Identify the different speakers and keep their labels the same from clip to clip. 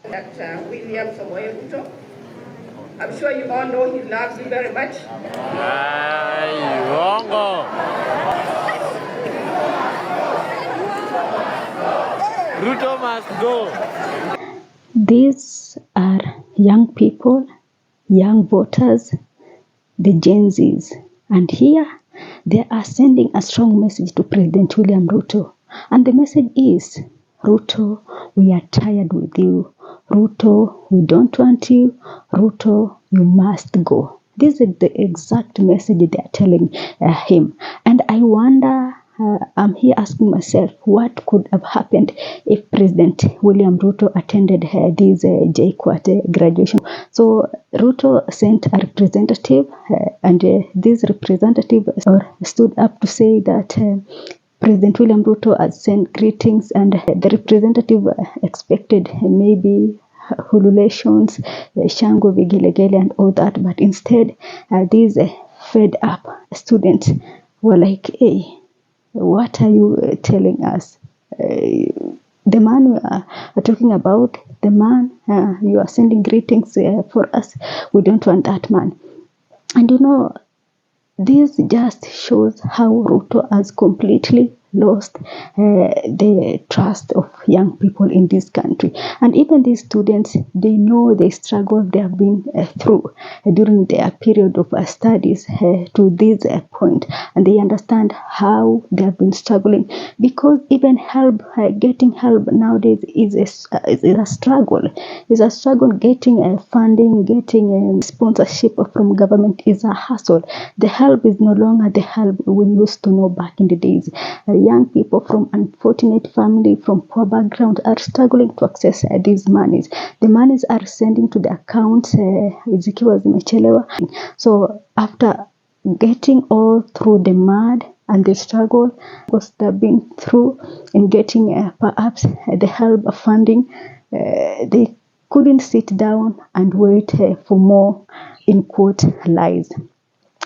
Speaker 1: Dr. William Samoei Ruto. I'm sure you all know he loves you very much.
Speaker 2: Ruto must go.
Speaker 3: These are young people, young voters, the Gen Zs. And here they are sending a strong message to President William Ruto. And the message is, Ruto, we are tired with you. Ruto, we don't want you. Ruto, you must go. This is the exact message they are telling him. And I wonder, I'm here asking myself, what could have happened if President William Ruto attended this JKUAT graduation? So Ruto sent a representative, and this representative stood up to say that President William Ruto has sent greetings, and the representative expected maybe hululations, shango, vigelegele, and all that. But instead, these fed up students were like, hey, what are you telling us? The man we are talking about, the man you are sending greetings for us, we don't want that man. And you know, this just shows how Ruto has completely lost the trust of young people in this country. And even these students, they know the struggle they have been through during their period of studies to this point, and they understand how they have been struggling, because even help, getting help nowadays is a struggle. It's a struggle. Getting funding, getting sponsorship from government is a hassle. The help is no longer the help we used to know back in the days. Young people from unfortunate family, from poor background, are struggling to access these monies. The monies are sending to the accounts zikiwa zimechelewa. So after getting all through the mud and the struggle was they've been through in getting perhaps the help funding, they couldn't sit down and wait for more, in quote, lies.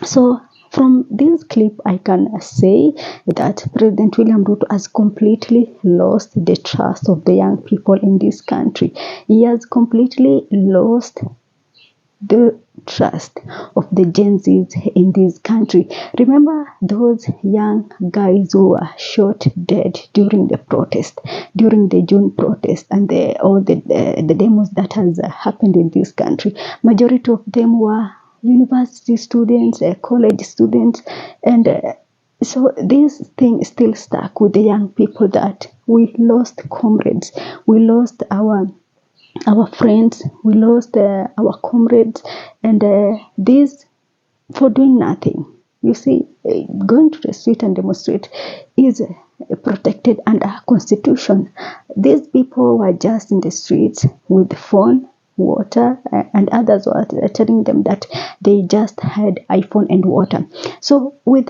Speaker 3: So from this clip, I can say that President William Ruto has completely lost the trust of the young people in this country. He has completely lost the trust of the Gen Zs in this country. Remember those young guys who were shot dead during the protest, during the June protest, and all the demos that has happened in this country. Majority of them were university students, college students, and so this thing still stuck with the young people, that we lost comrades, we lost our friends, we lost our comrades, and this for doing nothing. You see, going to the street and demonstrate is protected under Constitution. These people were just in the streets with phone, water, and others were telling them that they just had iPhone and water. So with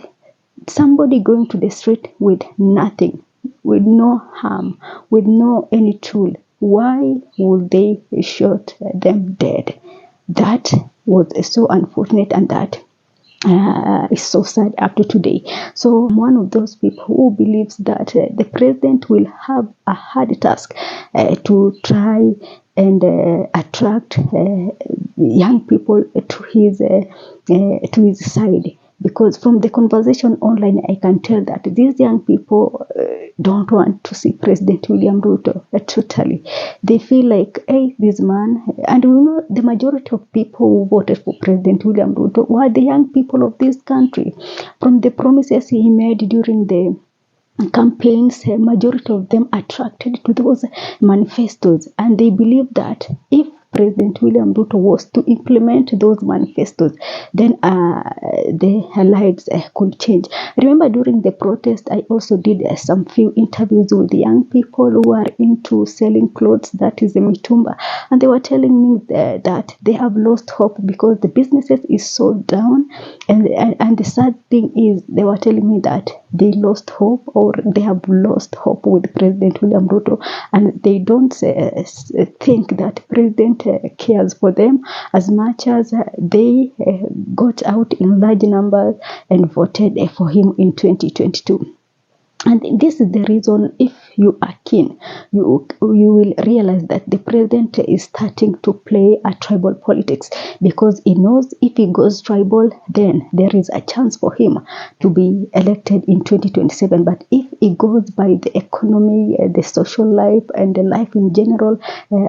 Speaker 3: somebody going to the street with nothing, with no harm, with no any tool, why would they shoot them dead? That was so unfortunate, and that is so sad up to today. So I'm one of those people who believes that the president will have a hard task to try and attract young people to his side. Because from the conversation online, I can tell that these young people don't want to see President William Ruto totally. They feel like, hey, this man, and we know the majority of people who voted for President William Ruto were the young people of this country. From the promises he made during the campaigns, a majority of them attracted to those manifestos, and they believe that if President William Ruto was to implement those manifestos, then their lives could change. Remember, during the protest, I also did some few interviews with the young people who are into selling clothes, that is the mitumba, and they were telling me that they have lost hope because the businesses is so down, and the sad thing is they were telling me that they lost hope, or they have lost hope with President William Ruto, and they don't think that President cares for them as much as they got out in large numbers and voted for him in 2022. And this is the reason, if you are keen, you will realize that the president is starting to play a tribal politics, because he knows if he goes tribal, then there is a chance for him to be elected in 2027. But if he goes by the economy, the social life, and the life in general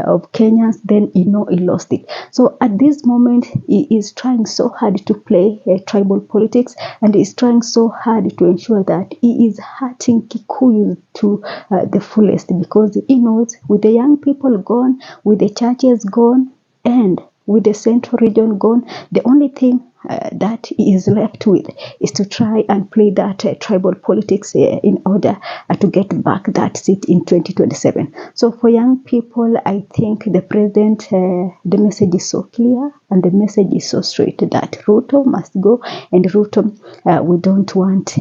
Speaker 3: of Kenyans, then he lost it. So at this moment, he is trying so hard to play tribal politics, and is trying so hard to ensure that he is hurting Kikuyu to the fullest, because he knows with the young people gone, with the churches gone, and with the central region gone, the only thing that he is left with is to try and play that tribal politics in order to get back that seat in 2027. So for young people, I think the president, the message is so clear and the message is so straight that Ruto must go, and Ruto, we don't want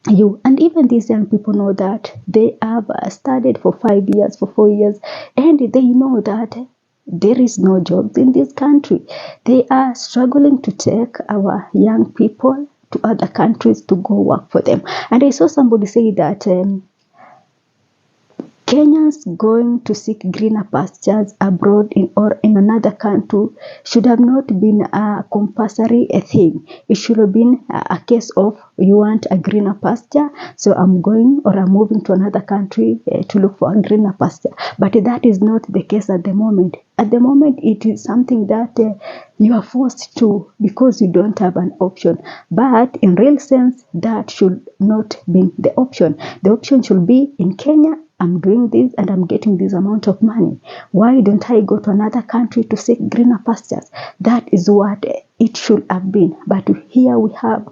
Speaker 3: you. And even these young people know that they have studied for 5 years, for 4 years, and they know that there is no jobs in this country. They are struggling to take our young people to other countries to go work for them. And I saw somebody say that Kenyans going to seek greener pastures abroad or in another country should have not been a compulsory thing. It should have been a case of, you want a greener pasture, so I'm going or I'm moving to another country to look for a greener pasture. But that is not the case at the moment. At the moment, it is something that you are forced to, because you don't have an option. But in real sense, that should not be the option. The option should be, in Kenya, I'm doing this and I'm getting this amount of money. Why don't I go to another country to seek greener pastures? That is what it should have been. But here we have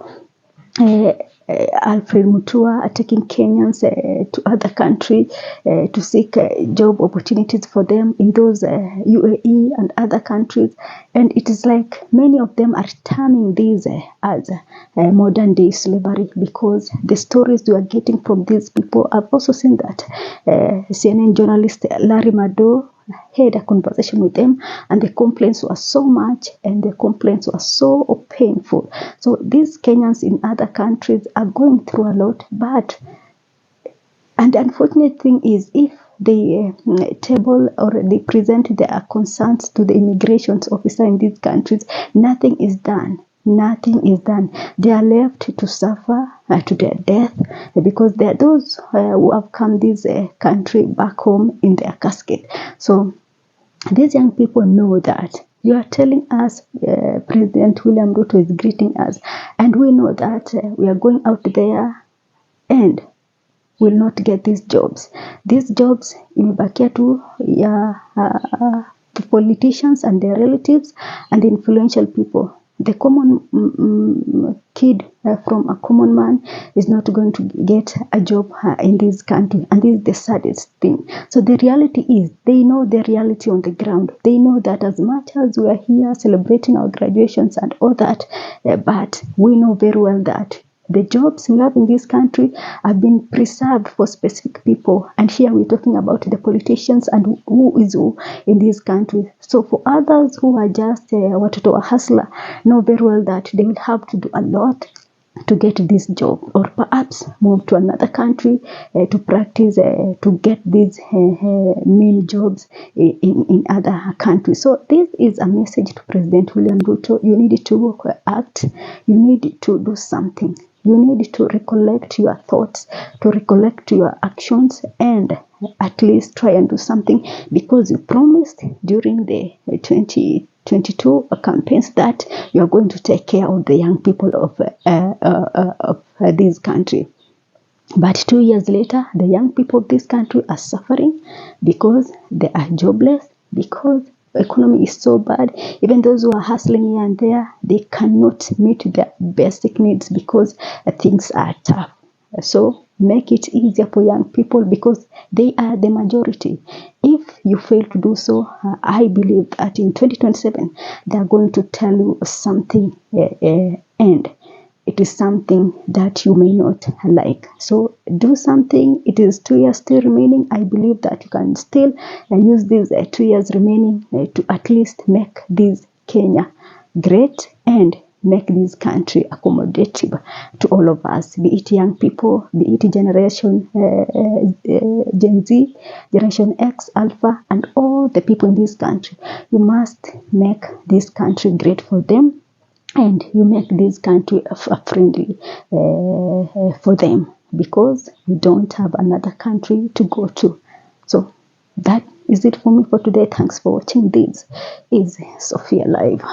Speaker 3: Alfred Mutua taking Kenyans to other countries to seek job opportunities for them in those UAE and other countries. And it is like many of them are terming this as modern day slavery, because the stories we are getting from these people. I've also seen that CNN journalist Larry Madowo had a conversation with them, and the complaints were so much and the complaints were so painful. So these Kenyans in other countries are going through a lot, and the unfortunate thing is, if they table or they present their concerns to the immigration officer in these countries, nothing is done. Nothing is done. They are left to suffer to their death, because there are those who have come this country back home in their casket. So these young people know that you are telling us President William Ruto is greeting us, and we know that we are going out there and will not get these jobs. These jobs imebakia tu ya politicians and their relatives and the influential people. The common kid from a common man is not going to get a job in this country, and this is the saddest thing. So the reality is, they know the reality on the ground. They know that as much as we are here celebrating our graduations and all that, but we know very well that the jobs we have in this country have been preserved for specific people. And here we're talking about the politicians and who is who in this country. So for others who are just watoto wa hustler, know very well that they will have to do a lot to get this job, or perhaps move to another country to practice, to get these mean jobs in other countries. So this is a message to President William Ruto. You need to act. You need to do something. You need to recollect your thoughts, to recollect your actions, and at least try and do something, because you promised during the 2022 campaigns that you are going to take care of the young people of this country. But 2 years later, the young people of this country are suffering because they are jobless, because the economy is so bad. Even those who are hustling here and there, they cannot meet their basic needs because things are tough. So make it easier for young people, because they are the majority. If you fail to do so, I believe that in 2027, they are going to tell you something, and it is something that you may not like. So do something. It is 2 years still remaining. I believe that you can still use these 2 years remaining to at least make this Kenya great, and make this country accommodative to all of us, be it young people, be it generation Gen Z, generation X, Alpha, and all the people in this country. You must make this country great for them, and you make this country friendly for them, because we don't have another country to go to. So that is it for me for today. Thanks for watching. This is Sophia Live.